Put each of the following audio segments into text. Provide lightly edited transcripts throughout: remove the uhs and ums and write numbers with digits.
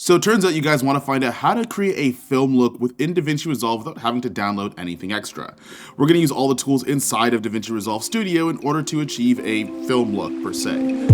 So it turns out you guys want to find out how to create a film look within DaVinci Resolve without having to download anything extra. We're going to use all the tools inside of DaVinci Resolve Studio in order to achieve a film look per se.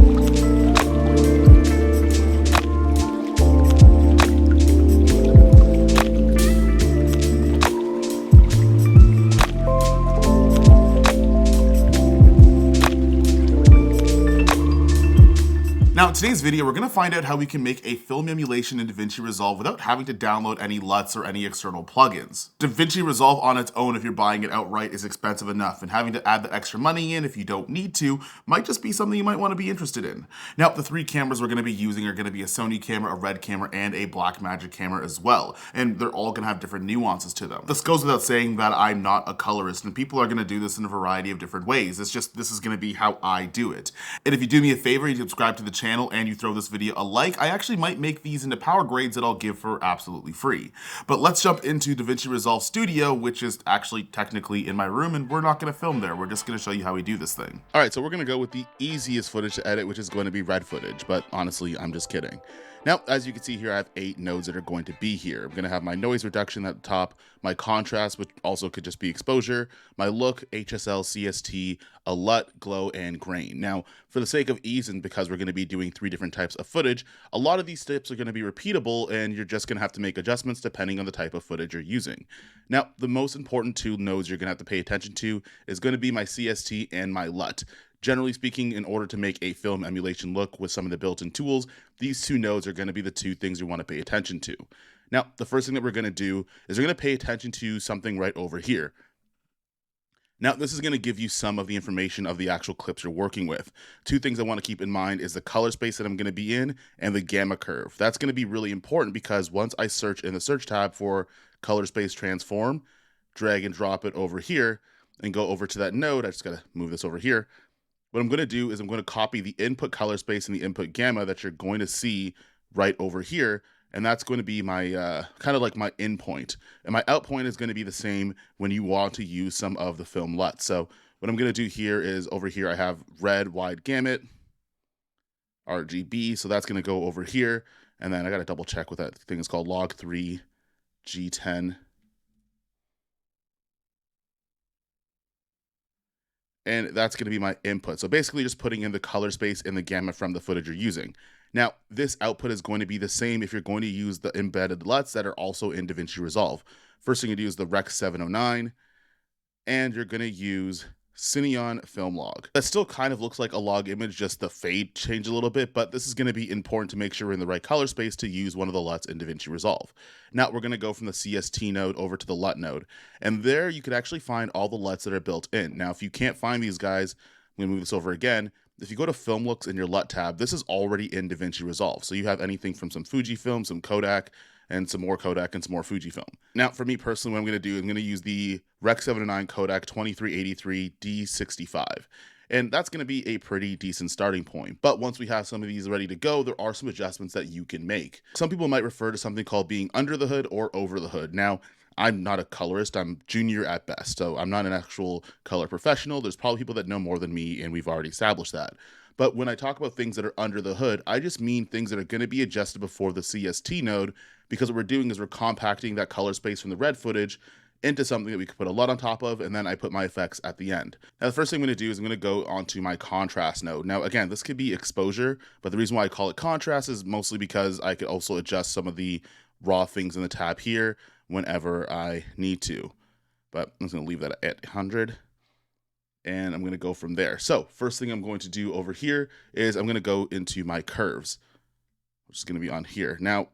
Now, in today's video, we're going to find out how we can make a film emulation in DaVinci Resolve without having to download any LUTs or any external plugins. DaVinci Resolve on its own, if you're buying it outright, is expensive enough, and having to add that extra money in if you don't need to might just be something you might want to be interested in. Now, the three cameras we're going to be using are going to be a Sony camera, a Red camera, and a Blackmagic camera as well, and they're all going to have different nuances to them. This goes without saying that I'm not a colorist, and people are going to do this in a variety of different ways. It's just, this is going to be how I do it. And if you do me a favor, you subscribe to the channel and you throw this video a like, I actually might make these into power grades that I'll give for absolutely free. But let's jump into DaVinci Resolve Studio, which is actually technically in my room, and we're not going to film there. We're just going to show you how we do this thing. All right, so we're going to go with the easiest footage to edit, which is going to be red footage, but honestly, I'm just kidding. Now, as you can see here, I have 8 nodes that are going to be here. I'm going to have my noise reduction at the top, my contrast, which also could just be exposure, my look, HSL, CST, a LUT, glow, and grain. Now, for the sake of ease, and because we're going to be doing 3 different types of footage, a lot of these steps are going to be repeatable, and you're just going to have to make adjustments depending on the type of footage you're using. Now, the most important 2 nodes you're going to have to pay attention to is going to be my CST and my LUT. Generally speaking, in order to make a film emulation look with some of the built-in tools, these 2 nodes are going to be the 2 things you want to pay attention to. Now, the first thing that we're going to do is we're going to pay attention to something right over here. Now, this is going to give you some of the information of the actual clips you're working with. 2 things I want to keep in mind is the color space that I'm going to be in and the gamma curve. That's going to be really important because once I search in the search tab for color space transform, drag and drop it over here and go over to that node, I just got to move this over here. What I'm going to do is I'm going to copy the input color space and the input gamma that you're going to see right over here. And that's going to be my kind of like my in point. And my out point is going to be the same when you want to use some of the film LUT. So what I'm going to do here is over here I have red wide gamut, RGB. So that's going to go over here. And then I got to double check what that thing is called, log 3 G10. And that's going to be my input. So basically just putting in the color space and the gamma from the footage you're using. Now, this output is going to be the same if you're going to use the embedded LUTs that are also in DaVinci Resolve. First thing you do is the Rec 709, and you're going to use Cineon Film Log. That still kind of looks like a log image, just the fade changed a little bit, but this is going to be important to make sure we're in the right color space to use one of the LUTs in DaVinci Resolve. Now we're going to go from the CST node over to the LUT node, and there you can actually find all the LUTs that are built in. Now, if you can't find these guys, I'm going to move this over again. If you go to Film Looks in your LUT tab, this is already in DaVinci Resolve. So you have anything from some Fujifilm, some Kodak, and some more Kodak and some more Fujifilm. Now, for me personally, what I'm going to do is I'm going to use the Rec 709 Kodak 2383 D65. And that's going to be a pretty decent starting point. But once we have some of these ready to go, there are some adjustments that you can make. Some people might refer to something called being under the hood or over the hood. Now, I'm not a colorist, I'm junior at best, so I'm not an actual color professional. There's probably people that know more than me, and we've already established that. But when I talk about things that are under the hood, I just mean things that are going to be adjusted before the CST node, because what we're doing is we're compacting that color space from the red footage into something that we could put a LUT on top of, and then I put my effects at the end. Now, the first thing I'm going to do is I'm going to go onto my contrast node. Now, again, this could be exposure, but the reason why I call it contrast is mostly because I could also adjust some of the raw things in the tab here whenever I need to. But I'm just going to leave that at 100. And I'm going to go from there. So first thing I'm going to do over here is I'm going to go into my curves, which is going to be on here. Now,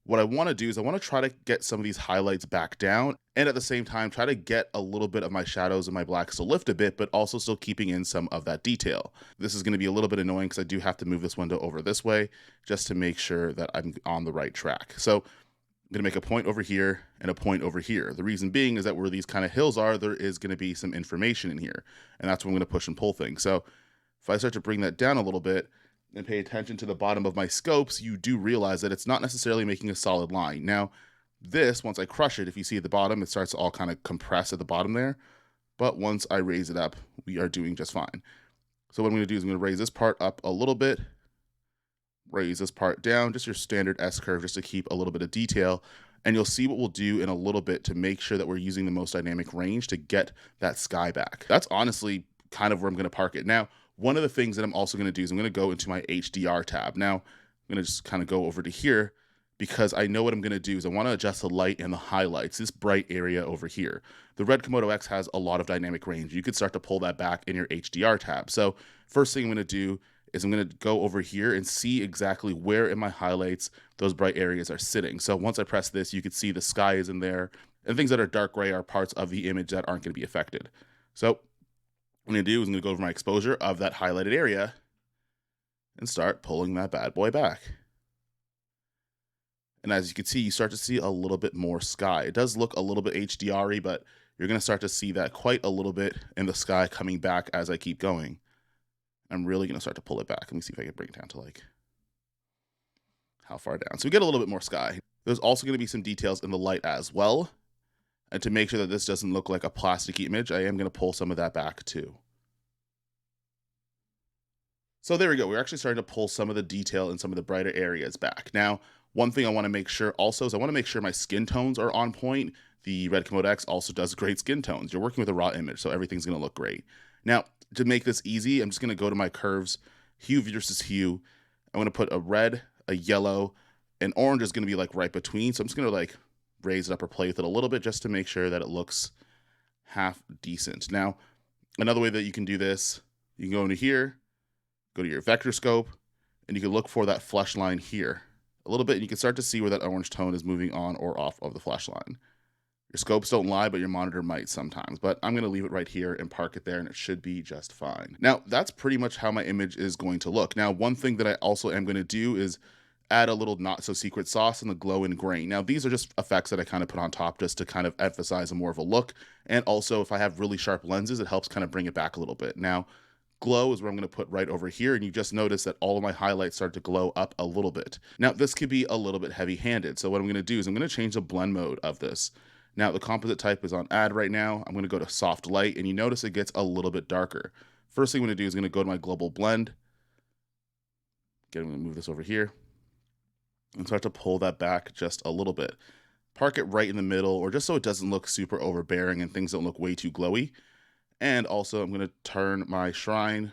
what I want to do is I want to try to get some of these highlights back down, and at the same time try to get a little bit of my shadows and my blacks to lift a bit, but also still keeping in some of that detail. This is going to be a little bit annoying because I do have to move this window over this way just to make sure that I'm on the right track. So I'm going to make a point over here and a point over here. The reason being is that where these kind of hills are, there is going to be some information in here, and that's where I'm going to push and pull things. So if I start to bring that down a little bit and pay attention to the bottom of my scopes, you do realize that it's not necessarily making a solid line. Now, this, once I crush it, if you see at the bottom, it starts to all kind of compress at the bottom there. But once I raise it up, we are doing just fine. So what I'm going to do is I'm going to raise this part up a little bit, raise this part down, just your standard S curve, just to keep a little bit of detail. And you'll see what we'll do in a little bit to make sure that we're using the most dynamic range to get that sky back. That's honestly kind of where I'm going to park it. Now, one of the things that I'm also going to do is I'm going to go into my HDR tab. Now, I'm going to just kind of go over to here, because I know what I'm going to do is I want to adjust the light and the highlights, this bright area over here. The red Komod X has a lot of dynamic range. You could start to pull that back in your HDR tab. So first thing I'm going to do is I'm going to go over here and see exactly where in my highlights those bright areas are sitting. So once I press this, you can see the sky is in there, and things that are dark gray are parts of the image that aren't going to be affected. So what I'm going to do is I'm going to go over my exposure of that highlighted area and start pulling that bad boy back. And as you can see, you start to see a little bit more sky. It does look a little bit HDR-y, but you're going to start to see that quite a little bit in the sky coming back as I keep going. I'm really going to start to pull it back. Let me see if I can bring it down to like how far down. So we get a little bit more sky. There's also going to be some details in the light as well. And to make sure that this doesn't look like a plasticky image, I am going to pull some of that back too. So there we go. We're actually starting to pull some of the detail and some of the brighter areas back. Now, one thing I want to make sure also is I want to make sure my skin tones are on point. The red Komod X also does great skin tones. You're working with a raw image, so everything's going to look great. Now, to make this easy, I'm just going to go to my curves, hue versus hue. I'm going to put a red, a yellow, and orange is going to be like right between. So I'm just going to like raise it up or play with it a little bit just to make sure that it looks half decent. Now, another way that you can do this, you can go into here, go to your vector scope, and you can look for that flesh line here a little bit, and you can start to see where that orange tone is moving on or off of the flesh line. Your scopes don't lie, but your monitor might sometimes. But I'm going to leave it right here and park it there, and it should be just fine. Now, that's pretty much how my image is going to look. Now, one thing that I also am going to do is add a little not-so-secret sauce in the glow and grain. Now, these are just effects that I kind of put on top just to kind of emphasize a more of a look. And also, if I have really sharp lenses, it helps kind of bring it back a little bit. Now, glow is where I'm going to put right over here, and you just notice that all of my highlights start to glow up a little bit. Now, this could be a little bit heavy-handed, so what I'm going to do is I'm going to change the blend mode of this. Now, the composite type is on add right now. I'm going to go to soft light, and you notice it gets a little bit darker. First thing I'm going to do is I'm going to go to my global blend. Again, I'm going to move this over here and start to pull that back just a little bit. Park it right in the middle, or just so it doesn't look super overbearing and things don't look way too glowy. And also, I'm going to turn my shine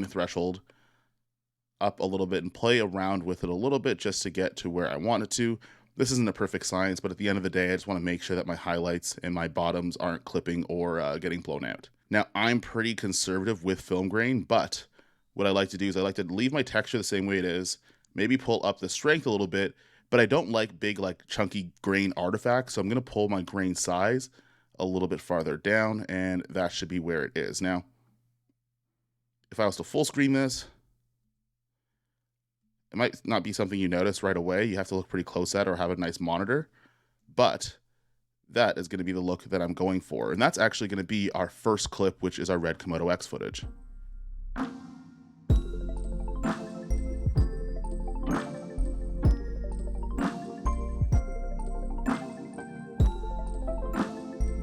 threshold up a little bit and play around with it a little bit just to get to where I want it to. This isn't a perfect science, but at the end of the day, I just want to make sure that my highlights and my bottoms aren't clipping or getting blown out. Now, I'm pretty conservative with film grain, but what I like to do is I like to leave my texture the same way it is, maybe pull up the strength a little bit, but I don't like big, like chunky grain artifacts, so I'm going to pull my grain size a little bit farther down, and that should be where it is. Now, if I was to full screen this, it might not be something you notice right away. You have to look pretty close at or have a nice monitor, but that is going to be the look that I'm going for. And that's actually going to be our first clip, which is our red Komod X footage.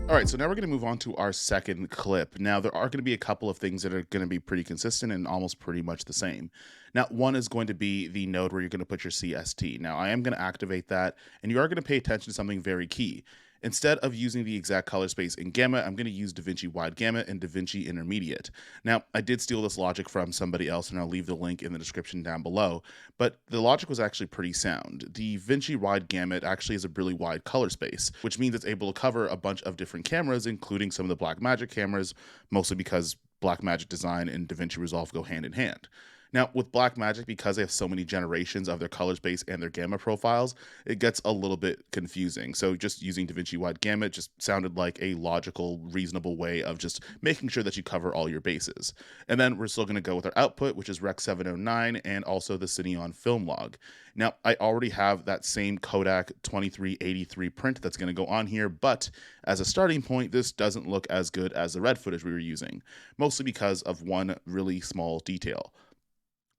All right, so now we're going to move on to our second clip. Now, there are going to be a couple of things that are going to be pretty consistent and almost pretty much the same. Now, one is going to be the node where you're going to put your CST. Now, I am going to activate that, and you are going to pay attention to something very key. Instead of using the exact color space in gamma, I'm going to use DaVinci wide gamut and DaVinci intermediate. Now, I did steal this logic from somebody else, and I'll leave the link in the description down below, but the logic was actually pretty sound. The DaVinci wide gamut actually is a really wide color space, which means it's able to cover a bunch of different cameras, including some of the Blackmagic cameras, mostly because Blackmagic design and DaVinci Resolve go hand in hand. Now, with Blackmagic, because they have so many generations of their color space and their gamma profiles, it gets a little bit confusing. So just using DaVinci wide gamut just sounded like a logical, reasonable way of just making sure that you cover all your bases. And then we're still going to go with our output, which is Rec 709, and also the Cineon film log. Now, I already have that same Kodak 2383 print that's going to go on here, but as a starting point, this doesn't look as good as the red footage we were using, mostly because of one really small detail.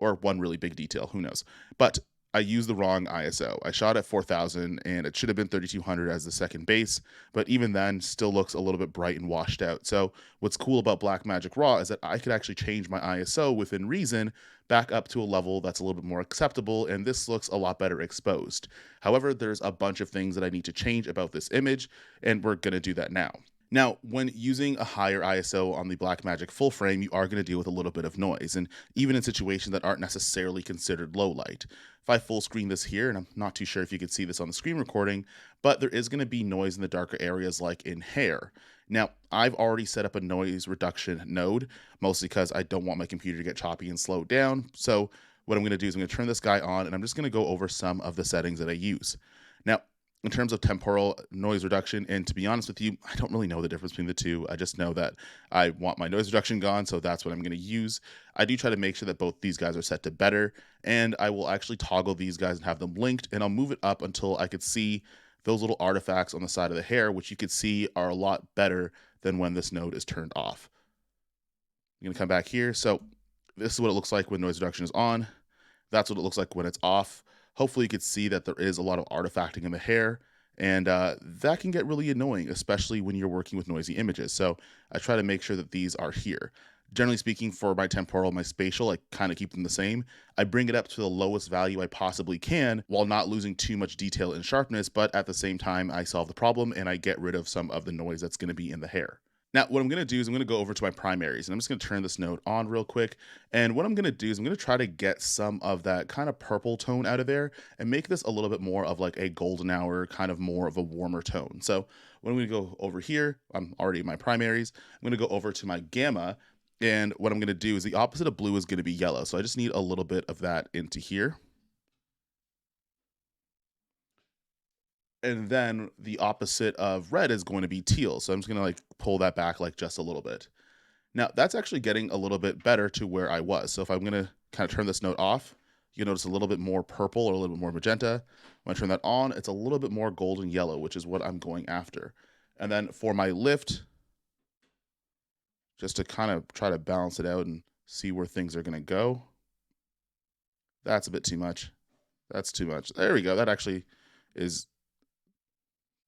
Or one really big detail, who knows. But I used the wrong ISO. I shot at 4000 and it should have been 3200 as the second base, but even then still looks a little bit bright and washed out. So what's cool about Blackmagic RAW is that I could actually change my ISO within reason back up to a level that's a little bit more acceptable, and this looks a lot better exposed. However, there's a bunch of things that I need to change about this image, and we're going to do that now. Now, when using a higher ISO on the Blackmagic full frame, you are going to deal with a little bit of noise, and even in situations that aren't necessarily considered low light. If I full screen this here, and I'm not too sure if you could see this on the screen recording, but there is going to be noise in the darker areas like in hair. Now, I've already set up a noise reduction node, mostly because I don't want my computer to get choppy and slow down. So what I'm going to do is I'm going to turn this guy on, and I'm just going to go over some of the settings that I use. Now, in terms of temporal noise reduction, and to be honest with you, I don't really know the difference between the two. I just know that I want my noise reduction gone, so that's what I'm going to use. I do try to make sure that both these guys are set to better, and I will actually toggle these guys and have them linked, and I'll move it up until I could see those little artifacts on the side of the hair, which you could see are a lot better than when this node is turned off. I'm going to come back here. So this is what it looks like when noise reduction is on. That's what it looks like when it's off. Hopefully you could see that there is a lot of artifacting in the hair, and that can get really annoying, especially when you're working with noisy images. So I try to make sure that these are here. Generally speaking, for my temporal, my spatial, I kind of keep them the same. I bring it up to the lowest value I possibly can while not losing too much detail and sharpness, but at the same time, I solve the problem and I get rid of some of the noise that's going to be in the hair. Now, what I'm going to do is I'm going to go over to my primaries, and I'm just going to turn this node on real quick. And what I'm going to do is I'm going to try to get some of that kind of purple tone out of there and make this a little bit more of like a golden hour, kind of more of a warmer tone. So when we go over here, I'm already in my primaries. I'm going to go over to my gamma. And what I'm going to do is the opposite of blue is going to be yellow. So I just need a little bit of that into here. And then the opposite of red is going to be teal. So I'm just going to like pull that back like just a little bit. Now that's actually getting a little bit better to where I was. So if I'm going to kind of turn this node off, you notice a little bit more purple or a little bit more magenta. When I turn that on, it's a little bit more golden yellow, which is what I'm going after. And then for my lift, just to kind of try to balance it out and see where things are going to go. That's a bit too much. That's too much. There we go. That actually is...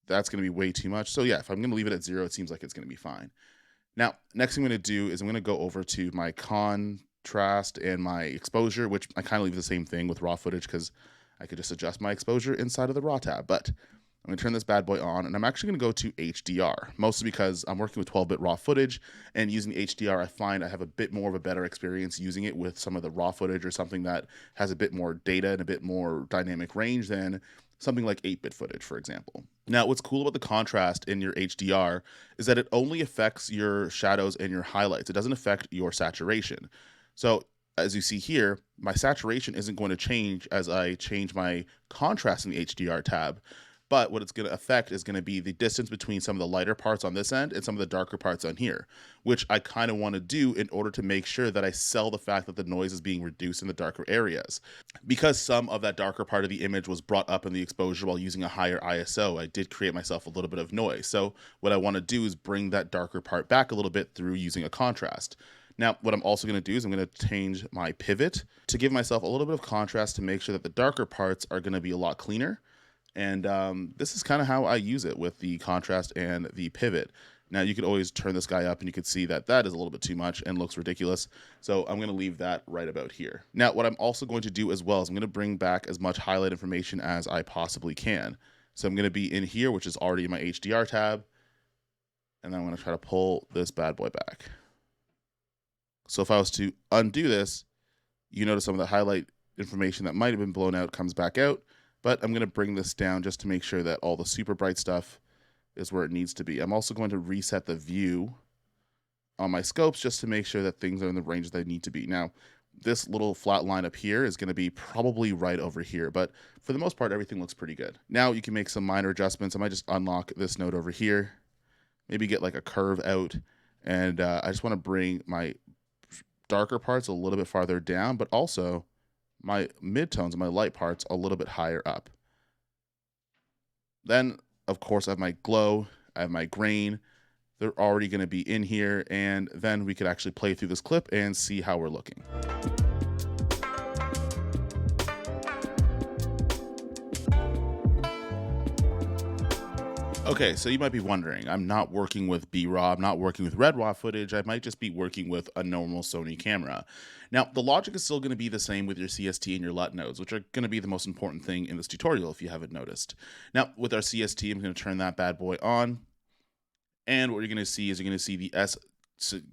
that's going to be way too much. So yeah, if I'm going to leave it at 0, it seems like it's going to be fine. Now, next thing I'm going to do is I'm going to go over to my contrast and my exposure, which I kind of leave the same thing with raw footage because I could just adjust my exposure inside of the raw tab. But I'm going to turn this bad boy on, and I'm actually going to go to HDR, mostly because I'm working with 12-bit raw footage, and using HDR, I find I have a bit more of a better experience using it with some of the raw footage or something that has a bit more data and a bit more dynamic range than something like 8-bit footage, for example. Now, what's cool about the contrast in your HDR is that it only affects your shadows and your highlights. It doesn't affect your saturation. So as you see here, my saturation isn't going to change as I change my contrast in the HDR tab. But what it's going to affect is going to be the distance between some of the lighter parts on this end and some of the darker parts on here, which I kind of want to do in order to make sure that I sell the fact that the noise is being reduced in the darker areas. Because some of that darker part of the image was brought up in the exposure while using a higher ISO, I did create myself a little bit of noise. So what I want to do is bring that darker part back a little bit through using a contrast. Now, what I'm also going to do is I'm going to change my pivot to give myself a little bit of contrast to make sure that the darker parts are going to be a lot cleaner. And this is kind of how I use it with the contrast and the pivot. Now, you could always turn this guy up and you could see that that is a little bit too much and looks ridiculous. So I'm going to leave that right about here. Now, what I'm also going to do as well is I'm going to bring back as much highlight information as I possibly can. So I'm going to be in here, which is already in my HDR tab. And then I'm going to try to pull this bad boy back. So if I was to undo this, you notice some of the highlight information that might have been blown out comes back out. But I'm going to bring this down just to make sure that all the super bright stuff is where it needs to be. I'm also going to reset the view on my scopes just to make sure that things are in the range that they need to be. Now, this little flat line up here is going to be probably right over here, but for the most part, everything looks pretty good. Now you can make some minor adjustments. I might just unlock this node over here, maybe get like a curve out, and I just want to bring my darker parts a little bit farther down, but also my midtones and my light parts a little bit higher up. Then, of course, I have my glow, I have my grain. They're already going to be in here, and then we could actually play through this clip and see how we're looking. Okay, so you might be wondering, I'm not working with B-RAW, I'm not working with Red RAW footage, I might just be working with a normal Sony camera. Now, the logic is still going to be the same with your CST and your LUT nodes, which are going to be the most important thing in this tutorial if you haven't noticed. Now, with our CST, I'm going to turn that bad boy on, and what you're going to see is you're going to see the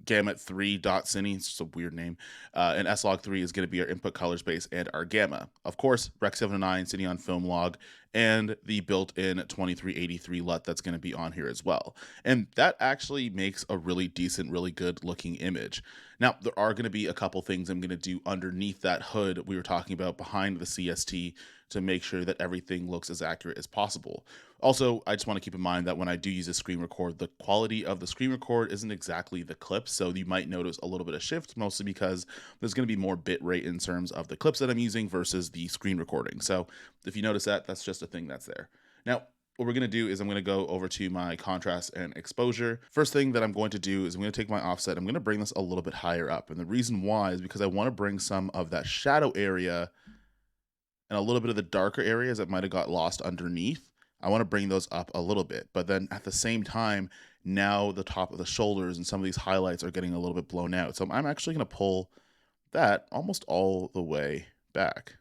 gamut 3.cine. It's just a weird name. And slog3 is going to be our input color space and our gamma. Of course, Rec 709 sitting on film log, and the built-in 2383 LUT that's going to be on here as well. And that actually makes a really decent, really good looking image. Now, there are going to be a couple things I'm going to do underneath that hood we were talking about behind the CST to make sure that everything looks as accurate as possible. Also, I just want to keep in mind that when I do use a screen record, the quality of the screen record isn't exactly the clips, so you might notice a little bit of shift, mostly because there's going to be more bit rate in terms of the clips that I'm using versus the screen recording. So if you notice that, that's just a thing that's there. Now, what we're going to do is I'm going to go over to my contrast and exposure. First thing that I'm going to do is I'm going to take my offset. I'm going to bring this a little bit higher up. And the reason why is because I want to bring some of that shadow area and a little bit of the darker areas that might have got lost underneath. I want to bring those up a little bit, but then at the same time, now the top of the shoulders and some of these highlights are getting a little bit blown out. So I'm actually going to pull that almost all the way back.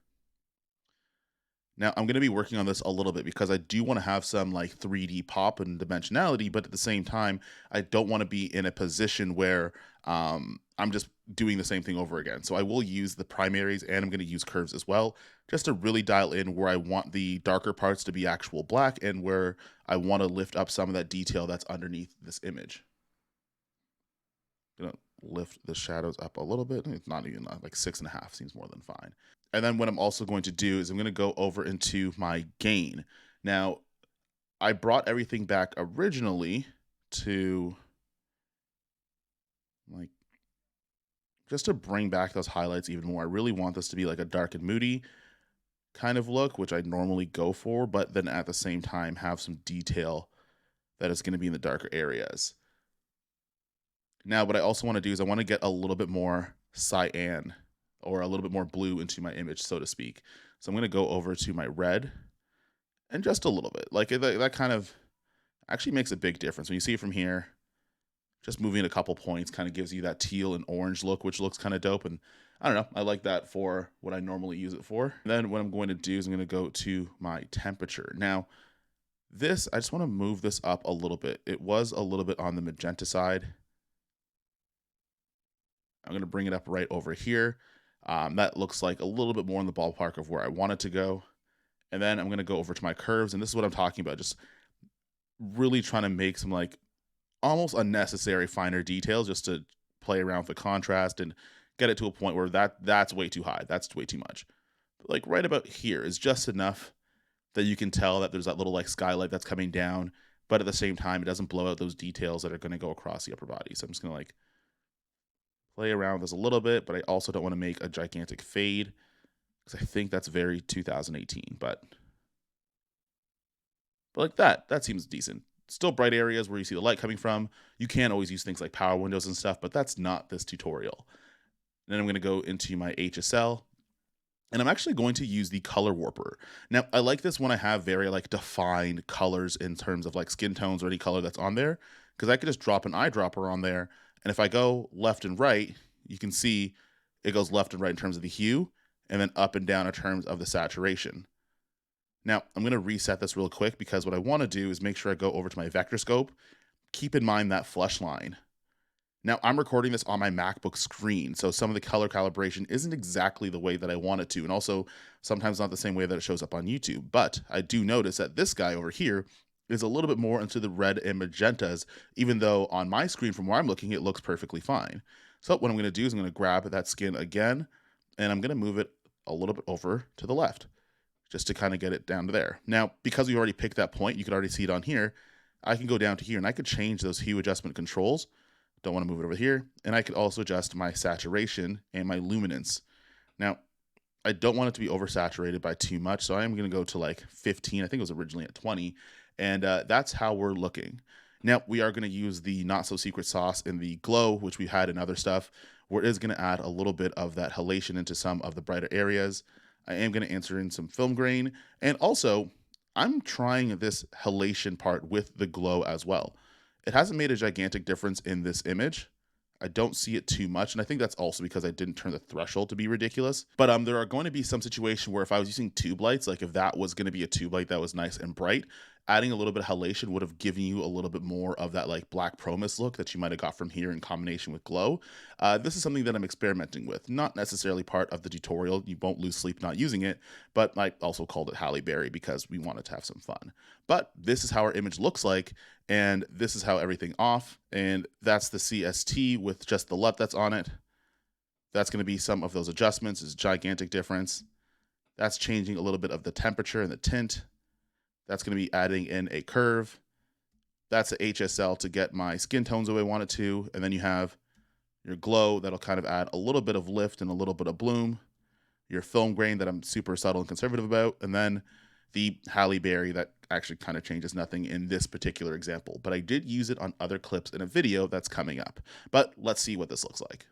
Now I'm going to be working on this a little bit because I do want to have some like 3D pop and dimensionality, but at the same time, I don't want to be in a position where I'm just doing the same thing over again. So I will use the primaries and I'm going to use curves as well, just to really dial in where I want the darker parts to be actual black and where I want to lift up some of that detail that's underneath this image. I'm going to lift the shadows up a little bit. It's not even like 6.5 seems more than fine. And then what I'm also going to do is I'm going to go over into my gain. Now, I brought everything back originally to like just to bring back those highlights even more. I really want this to be like a dark and moody kind of look, which I normally go for, but then at the same time have some detail that is going to be in the darker areas. Now, what I also want to do is I want to get a little bit more cyan or a little bit more blue into my image, so to speak. So I'm going to go over to my red and just a little bit. Like that kind of actually makes a big difference. When you see it from here, just moving a couple points kind of gives you that teal and orange look, which looks kind of dope. And I don't know, I like that for what I normally use it for. And then what I'm going to do is I'm going to go to my temperature. Now, this, I just want to move this up a little bit. It was a little bit on the magenta side. I'm going to bring it up right over here. That looks like a little bit more in the ballpark of where I want it to go. And then I'm going to go over to my curves. And this is what I'm talking about. Just really trying to make some like almost unnecessary finer details just to play around with the contrast and get it to a point where that's way too high. That's way too much. But like right about here is just enough that you can tell that there's that little like skylight that's coming down. But at the same time, it doesn't blow out those details that are going to go across the upper body. So I'm just going to like play around with this a little bit, but I also don't want to make a gigantic fade because I think that's very 2018, but like that seems decent. Still bright areas where you see the light coming from. You can always use things like power windows and stuff, but that's not this tutorial. And then I'm going to go into my HSL, and I'm actually going to use the color warper. Now, I like this when I have very like defined colors in terms of like skin tones or any color that's on there, because I could just drop an eyedropper on there. And if I go left and right, you can see it goes left and right in terms of the hue, and then up and down in terms of the saturation. Now, I'm going to reset this real quick because what I want to do is make sure I go over to my vector scope. Keep in mind that flush line. Now, I'm recording this on my MacBook screen, so some of the color calibration isn't exactly the way that I want it to, and also sometimes not the same way that it shows up on YouTube. But I do notice that this guy over here is a little bit more into the red and magentas, even though on my screen from where I'm looking, it looks perfectly fine. So what I'm going to do is I'm going to grab that skin again, and I'm going to move it a little bit over to the left, just to kind of get it down to there. Now, because we already picked that point, you can already see it on here, I can go down to here and I could change those hue adjustment controls. Don't want to move it over here. And I could also adjust my saturation and my luminance. Now, I don't want it to be oversaturated by too much, so I am going to go to like 15. I think it was originally at 20. And that's how we're looking. Now, we are going to use the not so secret sauce in the glow, which we had in other stuff, where it is going to add a little bit of that halation into some of the brighter areas. I am going to answer in some film grain. And also, I'm trying this halation part with the glow as well. It hasn't made a gigantic difference in this image. I don't see it too much, and I think that's also because I didn't turn the threshold to be ridiculous. But there are going to be some situation where if I was using tube lights, like if that was going to be a tube light that was nice and bright, adding a little bit of halation would have given you a little bit more of that like black promise look that you might have got from here in combination with glow. This is something that I'm experimenting with, not necessarily part of the tutorial. You won't lose sleep not using it, but I also called it Halle Berry because we wanted to have some fun. But this is how our image looks like, and this is how everything off, and that's the CST with just the LUT that's on it. That's going to be some of those adjustments. It's a gigantic difference. That's changing a little bit of the temperature and the tint. That's going to be adding in a curve. That's a HSL to get my skin tones the way I want it to. And then you have your glow that'll kind of add a little bit of lift and a little bit of bloom. Your film grain that I'm super subtle and conservative about. And then the Halle Berry that actually kind of changes nothing in this particular example. But I did use it on other clips in a video that's coming up. But let's see what this looks like.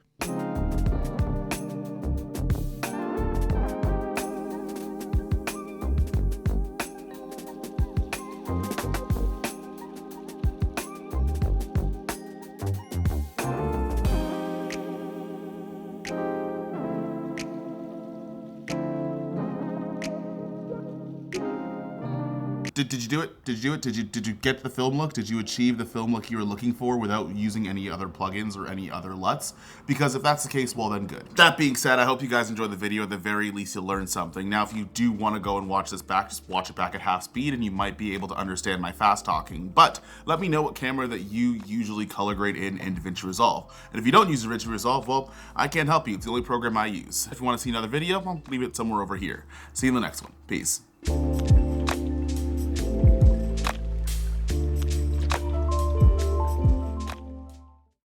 Did you do it? Did you do it? Did you get the film look? Did you achieve the film look you were looking for without using any other plugins or any other LUTs? Because if that's the case, well then good. That being said, I hope you guys enjoyed the video. At the very least, you learned something. Now, if you do want to go and watch this back, just watch it back at half speed and you might be able to understand my fast talking. But let me know what camera that you usually color grade in DaVinci Resolve. And if you don't use DaVinci Resolve, well, I can't help you. It's the only program I use. If you want to see another video, I'll leave it somewhere over here. See you in the next one. Peace.